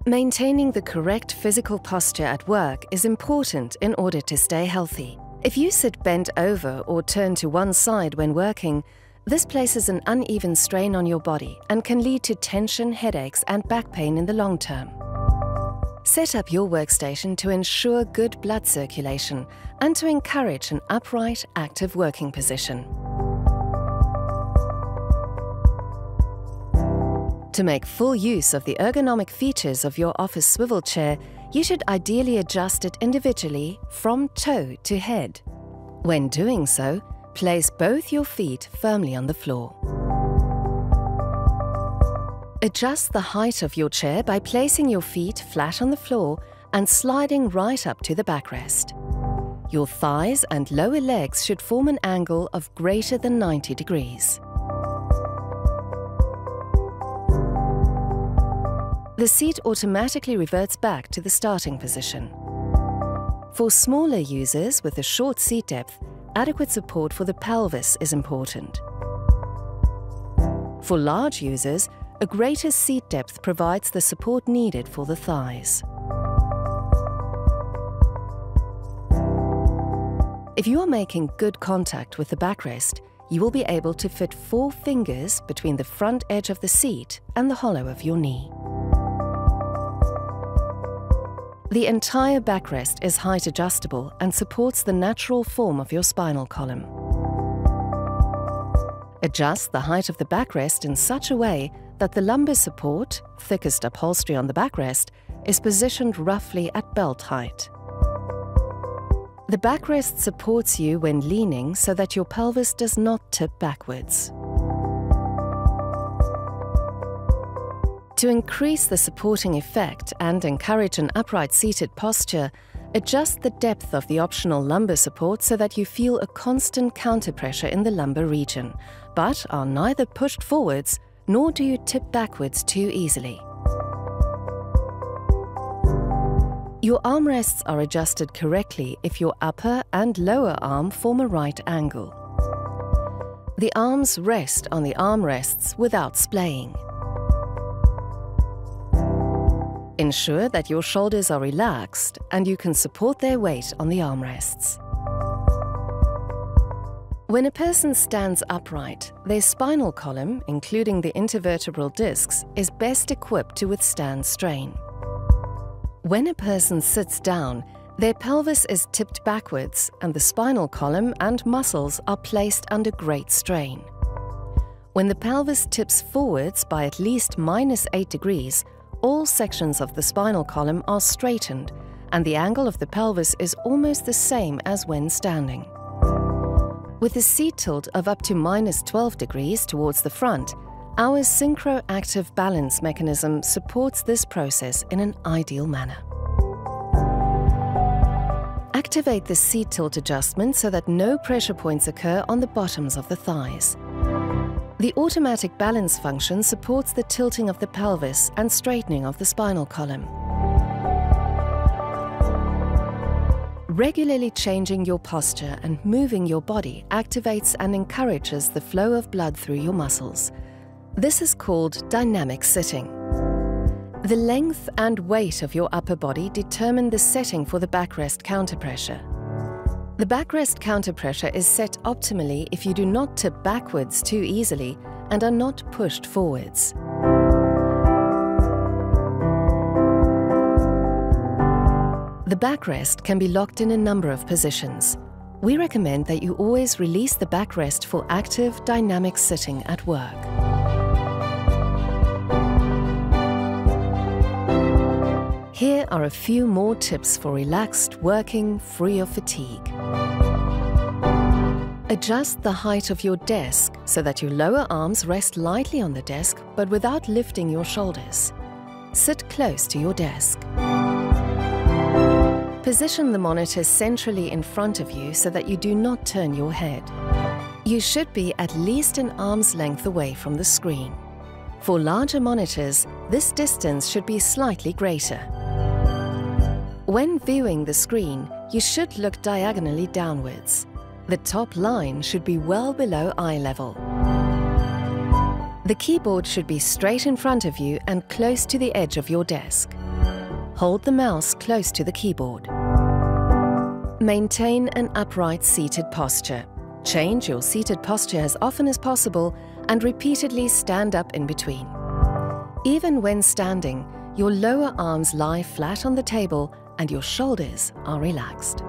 Maintaining the correct physical posture at work is important in order to stay healthy. If you sit bent over or turn to one side when working, this places an uneven strain on your body and can lead to tension, headaches, and back pain in the long term. Set up your workstation to ensure good blood circulation and to encourage an upright, active working position. To make full use of the ergonomic features of your office swivel chair, you should ideally adjust it individually from toe to head. When doing so, place both your feet firmly on the floor. Adjust the height of your chair by placing your feet flat on the floor and sliding right up to the backrest. Your thighs and lower legs should form an angle of greater than 90 degrees. The seat automatically reverts back to the starting position. For smaller users with a short seat depth, adequate support for the pelvis is important. For large users, a greater seat depth provides the support needed for the thighs. If you are making good contact with the backrest, you will be able to fit 4 fingers between the front edge of the seat and the hollow of your knee. The entire backrest is height adjustable and supports the natural form of your spinal column. Adjust the height of the backrest in such a way that the lumbar support, thickest upholstery on the backrest, is positioned roughly at belt height. The backrest supports you when leaning so that your pelvis does not tip backwards. To increase the supporting effect and encourage an upright seated posture, adjust the depth of the optional lumbar support so that you feel a constant counterpressure in the lumbar region, but are neither pushed forwards nor do you tip backwards too easily. Your armrests are adjusted correctly if your upper and lower arm form a right angle. The arms rest on the armrests without splaying. Ensure that your shoulders are relaxed and you can support their weight on the armrests. When a person stands upright, their spinal column, including the intervertebral discs, is best equipped to withstand strain. When a person sits down, their pelvis is tipped backwards and the spinal column and muscles are placed under great strain. When the pelvis tips forwards by at least -8 degrees, all sections of the spinal column are straightened and the angle of the pelvis is almost the same as when standing. With a seat tilt of up to -12 degrees towards the front, our synchroactive balance mechanism supports this process in an ideal manner. Activate the seat tilt adjustment so that no pressure points occur on the bottoms of the thighs. The automatic balance function supports the tilting of the pelvis and straightening of the spinal column. Regularly changing your posture and moving your body activates and encourages the flow of blood through your muscles. This is called dynamic sitting. The length and weight of your upper body determine the setting for the backrest counterpressure. The backrest counterpressure is set optimally if you do not tip backwards too easily and are not pushed forwards. The backrest can be locked in a number of positions. We recommend that you always release the backrest for active, dynamic sitting at work. Here are a few more tips for relaxed working, free of fatigue. Adjust the height of your desk so that your lower arms rest lightly on the desk but without lifting your shoulders. Sit close to your desk. Position the monitor centrally in front of you so that you do not turn your head. You should be at least an arm's length away from the screen. For larger monitors, this distance should be slightly greater. When viewing the screen, you should look diagonally downwards. The top line should be well below eye level. The keyboard should be straight in front of you and close to the edge of your desk. Hold the mouse close to the keyboard. Maintain an upright seated posture. Change your seated posture as often as possible and repeatedly stand up in between. Even when standing, your lower arms lie flat on the table and your shoulders are relaxed.